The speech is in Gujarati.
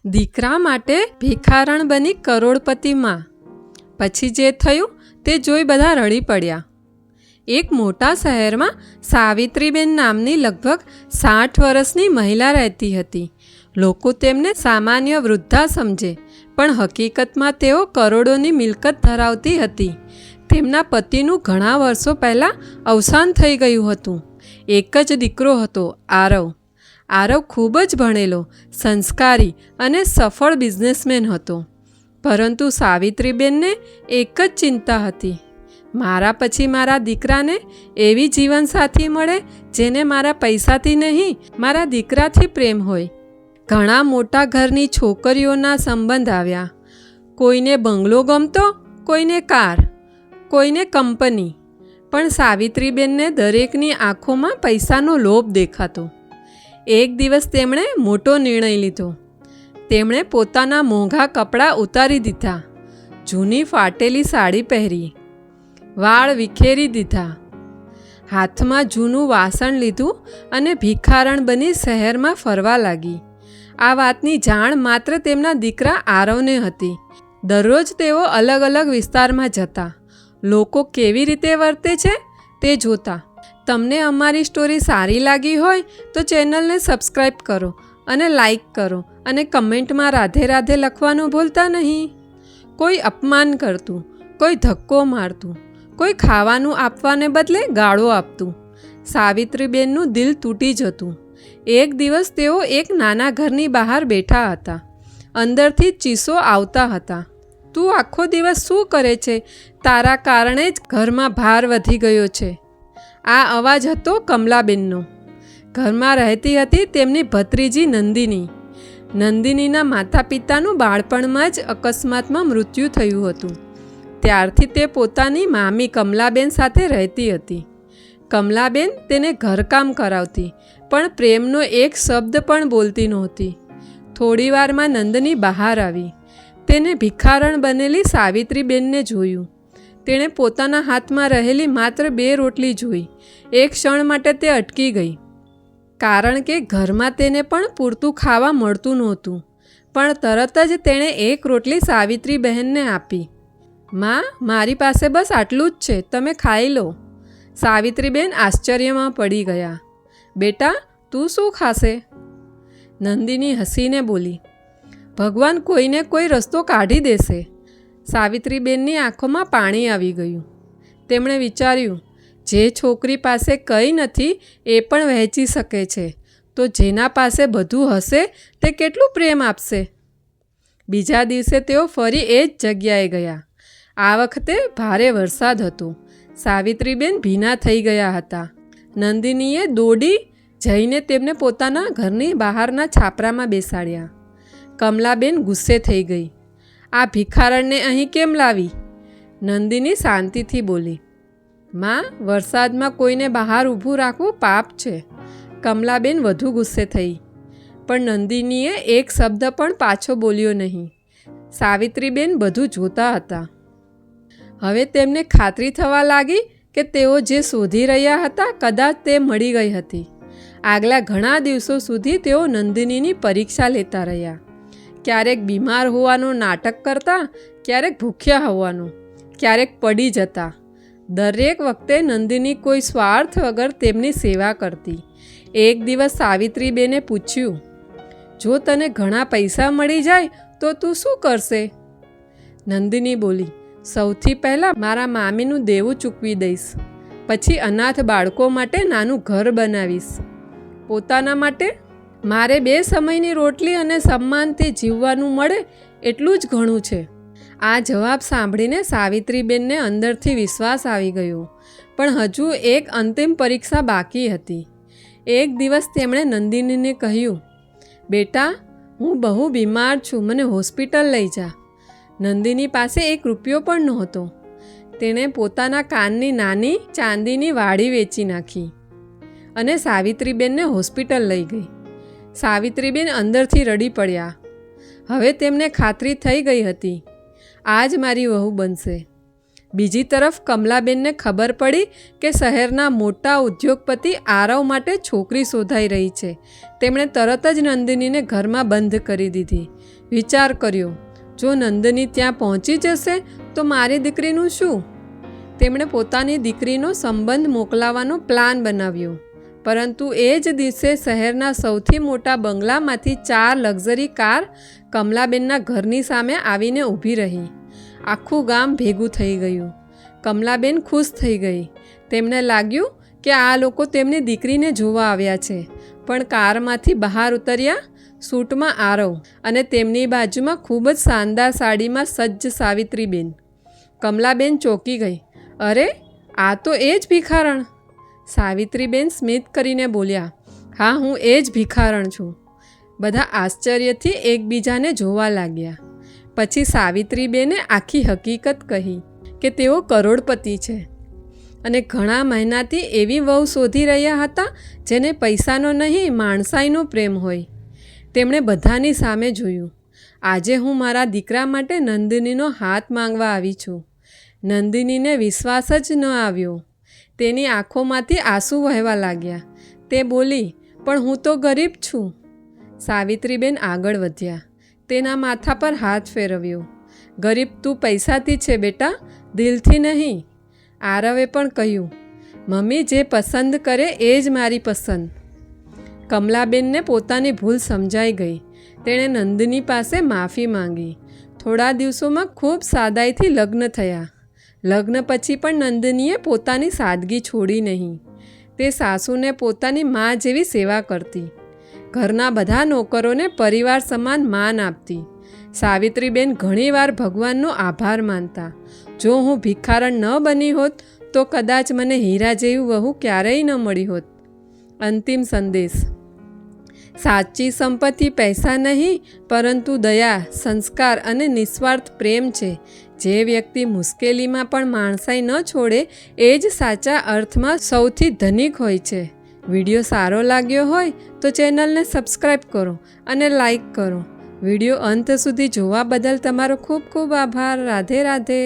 દીકરા માટે ભિખારણ બની કરોડપતિ માં. પછી જે થયું તે જોઈ બધા રડી પડ્યા. એક મોટા શહેરમાં સાવિત્રીબેન નામની લગભગ 60 વર્ષની મહિલા રહેતી હતી. લોકો તેમને સામાન્ય વૃદ્ધા સમજે, પણ હકીકતમાં તેઓ કરોડોની મિલકત ધરાવતી હતી. તેમના પતિનું ઘણા વર્ષો પહેલાં અવસાન થઈ ગયું હતું. એક જ દીકરો હતો, આરવ. આરવ ખૂબ જ ભણેલો, સંસ્કારી અને સફળ બિઝનેસમેન હતો. પરંતુ સાવિત્રીબેનને એક જ ચિંતા હતી, મારા પછી મારા દીકરાને એવી જીવનસાથી મળે જેને મારા પૈસાથી નહીં, મારા દીકરાથી પ્રેમ હોય. ઘણા મોટા ઘરની છોકરીઓના સંબંધ આવ્યા. કોઈને બંગલો ગમતો, કોઈને કાર, કોઈને કંપની. પણ સાવિત્રીબેનને દરેકની આંખોમાં પૈસાનો લોભ દેખાતો. એક દિવસ તેમણે મોટો નિર્ણય લીધો. તેમણે પોતાના મોંઘા કપડાં ઉતારી દીધા, જૂની ફાટેલી સાડી પહેરી, વાળ વિખેરી દીધા, હાથમાં જૂનું વાસણ લીધું અને ભિખારણ બની શહેરમાં ફરવા લાગી. આ વાતની જાણ માત્ર તેમના દીકરા આરવને હતી. દરરોજ તેઓ અલગ અલગ વિસ્તારમાં જતા, લોકો કેવી રીતે વર્તે છે તે જોતા. તમને અમારી સ્ટોરી સારી લાગી હોય તો ચેનલને સબસ્ક્રાઈબ કરો અને લાઈક કરો અને કમેન્ટમાં રાધે રાધે લખવાનું ભૂલતા નહીં. કોઈ અપમાન કરતું, કોઈ ધક્કો મારતું, કોઈ ખાવાનું આપવાને બદલે ગાળો આપતું. સાવિત્રીબેનનું દિલ તૂટી જતું. એક દિવસ તેઓ એક નાના ઘરની બહાર બેઠા હતા. અંદરથી ચીસો આવતા હતા, તું આખો દિવસ શું કરે છે? તારા કારણે જ ઘરમાં ભાર વધી ગયો છે. આ અવાજ હતો કમલાબેનનો. ઘરમાં રહેતી હતી તેમની ભત્રીજી નંદિની. નંદિનીના માતા પિતાનું બાળપણમાં જ અકસ્માતમાં મૃત્યુ થયું હતું. ત્યારથી તે પોતાની મામી કમલાબેન સાથે રહેતી હતી. કમલાબેન તેને ઘરકામ કરાવતી, પણ પ્રેમનો એક શબ્દ પણ બોલતી નહોતી. થોડી વારમાં નંદની બહાર આવી. તેને ભિખારણ બનેલી સાવિત્રીબેનને જોયું. તેણે પોતાના હાથમાં રહેલી માત્ર 2 રોટલી જોઈ. એક ક્ષણ માટે તે અટકી ગઈ, કારણ કે ઘરમાં તેને પણ પૂરતું ખાવા મળતું નહોતું. પણ તરત જ તેણે એક રોટલી સાવિત્રી બહેનને આપી. માં, મારી પાસે બસ આટલું જ છે, તમે ખાઈ લો. સાવિત્રીબેન આશ્ચર્યમાં પડી ગયા. બેટા, તું શું ખાશે? નંદિની હસીને બોલી, ભગવાન કોઈને કોઈ રસ્તો કાઢી દેશે. સાવિત્રીબેનની આંખોમાં પાણી આવી ગયું. તેમણે વિચાર્યું, જે છોકરી પાસે કંઈ નથી એ પણ વહેંચી શકે છે, તો જેના પાસે બધું હશે તે કેટલું પ્રેમ આપશે. બીજા દિવસે તેઓ ફરી એ જ જગ્યાએ ગયા. આ વખતે ભારે વરસાદ હતો. સાવિત્રીબેન ભીના થઈ ગયા હતા. નંદિનીએ દોડી જઈને તેમને પોતાના ઘરની બહારના છાપરામાં બેસાડ્યા. કમલાબેન ગુસ્સે થઈ ગઈ. આ ભિખારણને અહીં કેમ લાવી? નંદિની શાંતિથી બોલી, માં, વરસાદમાં કોઈને બહાર ઊભું રાખવું પાપ છે. કમલાબેન વધુ ગુસ્સે થઈ, પણ નંદિનીએ એક શબ્દ પણ પાછો બોલ્યો નહીં. સાવિત્રીબેન બધું જોતા હતા. હવે તેમને ખાતરી થવા લાગી કે તેઓ જે શોધી રહ્યા હતા કદાચ તે મળી ગઈ હતી. આગલા ઘણા દિવસો સુધી તેઓ નંદિનીની પરીક્ષા લેતા રહ્યા. ક્યારેક બીમાર હોવાનું નાટક કરતા, ક્યારેક ભૂખ્યા હોવાનું, ક્યારેક પડી જતા. દરેક વખતે નંદિની કોઈ સ્વાર્થ વગર તેમની સેવા કરતી. એક દિવસ સાવિત્રીબેને પૂછ્યું, જો તને ઘણા પૈસા મળી જાય તો તું શું કરશે? નંદિની બોલી, સૌથી પહેલાં મારા મામીનું દેવું ચૂકવી દઈશ. પછી અનાથ બાળકો માટે નાનું ઘર બનાવીશ. પોતાના માટે મારે 2 સમયની રોટલી અને સન્માનથી જીવવાનું મળે એટલું જ ઘણું છે. આ જવાબ સાંભળીને સાવિત્રીબેનને અંદરથી વિશ્વાસ આવી ગયો. પણ હજુ એક અંતિમ પરીક્ષા બાકી હતી. એક દિવસ તેમણે નંદિનીને કહ્યું, બેટા, હું બહુ બીમાર છું, મને હોસ્પિટલ લઈ જા. નંદિની પાસે 1 રૂપિયો પણ નહોતો. તેણે પોતાના કાનની નાની ચાંદીની વાડી વેચી નાખી અને સાવિત્રીબેનને હોસ્પિટલ લઈ ગઈ. સાવિત્રીબેન અંદરથી રડી પડ્યા. હવે તેમને ખાતરી થઈ ગઈ હતી, આ જ મારી વહુ બનશે. બીજી તરફ કમલાબેનને ખબર પડી કે શહેરના મોટા ઉદ્યોગપતિ આરવ માટે છોકરી શોધાઈ રહી છે. તેમણે તરત જ નંદિનીને ઘરમાં બંધ કરી દીધી. વિચાર કર્યો, જો નંદિની ત્યાં પહોંચી જશે તો મારી દીકરીનું શું? તેમણે પોતાની દીકરીનો સંબંધ મોકલાવવાનો પ્લાન બનાવ્યો. પરંતુ એ જ દિવસે શહેરના સૌથી મોટા બંગલામાંથી 4 લક્ઝરી કાર કમલાબેનના ઘરની સામે આવીને ઊભી રહી. આખું ગામ ભેગું થઈ ગયું. કમલાબેન ખુશ થઈ ગઈ. તેમને લાગ્યું કે આ લોકો તેમની દીકરીને જોવા આવ્યા છે. પણ કારમાંથી બહાર ઉતર્યા સૂટમાં આરવ અને તેમની બાજુમાં ખૂબ જ શાનદાર સાડીમાં સજ્જ સાવિત્રીબેન. કમલાબેન ચોંકી ગઈ. અરે, આ તો એ જ ભિખારણ! સાવિત્રીબેન સ્મિત કરીને બોલ્યા, હા, હું એ જ ભિખારણ છું. બધા આશ્ચર્યથી એકબીજાને જોવા લાગ્યા. પછી સાવિત્રીબેને આખી હકીકત કહી કે તેઓ કરોડપતિ છે અને ઘણા મહિનાથી એવી વહુ શોધી રહ્યા હતા જેને પૈસાનો નહીં, માણસાઈનો પ્રેમ હોય. તેમણે બધાની સામે જોયું. આજે હું મારા દીકરા માટે નંદિનીનો હાથ માંગવા આવી છું. નંદિનીને વિશ્વાસ જ ન આવ્યો. તેની આંખોમાંથી આંસુ વહેવા લાગ્યા. તે બોલી, પણ હું તો ગરીબ છું. સાવિત્રીબેન આગળ વધ્યા. તેના માથા પર હાથ ફેરવ્યો. ગરીબ તું પૈસાથી છે બેટા, દિલથી નહીં. આરવે પણ કહ્યું, મમ્મી જે પસંદ કરે એ જ મારી પસંદ. કમલાબેનને પોતાની ભૂલ સમજાઈ ગઈ. તેણે નંદિની પાસે માફી માંગી. થોડા દિવસોમાં ખૂબ સાદાઈથી લગ્ન થયા. લગ્ન પછી પણ નંદિનીએ પોતાની સાદગી છોડી નહીં. તે સાસુને પોતાની મા જેવી સેવા કરતી. ઘરના બધા નોકરોને પરિવાર સમાન માન આપતી. સાવિત્રીબેન ઘણીવાર ભગવાનનો આભાર માનતા. જો હું ભિખારણ ન બની હોત તો કદાચ મને હીરા જેવી વહુ ક્યારેય ન મળી હોત. અંતિમ સંદેશ: સાચી સંપત્તિ પૈસા નહીં, પરંતુ દયા, સંસ્કાર અને નિસ્વાર્થ પ્રેમ છે. જે વ્યક્તિ મુશ્કેલીમાં પણ માણસાઈ ન છોડે એ જ સાચા અર્થમાં સૌથી ધનિક હોય છે. વિડીયો સારો લાગ્યો હોય તો ચેનલને સબસ્ક્રાઈબ કરો અને લાઈક કરો. વિડીયો અંત સુધી જોવા બદલ તમારો ખૂબ ખૂબ આભાર. રાધે રાધે.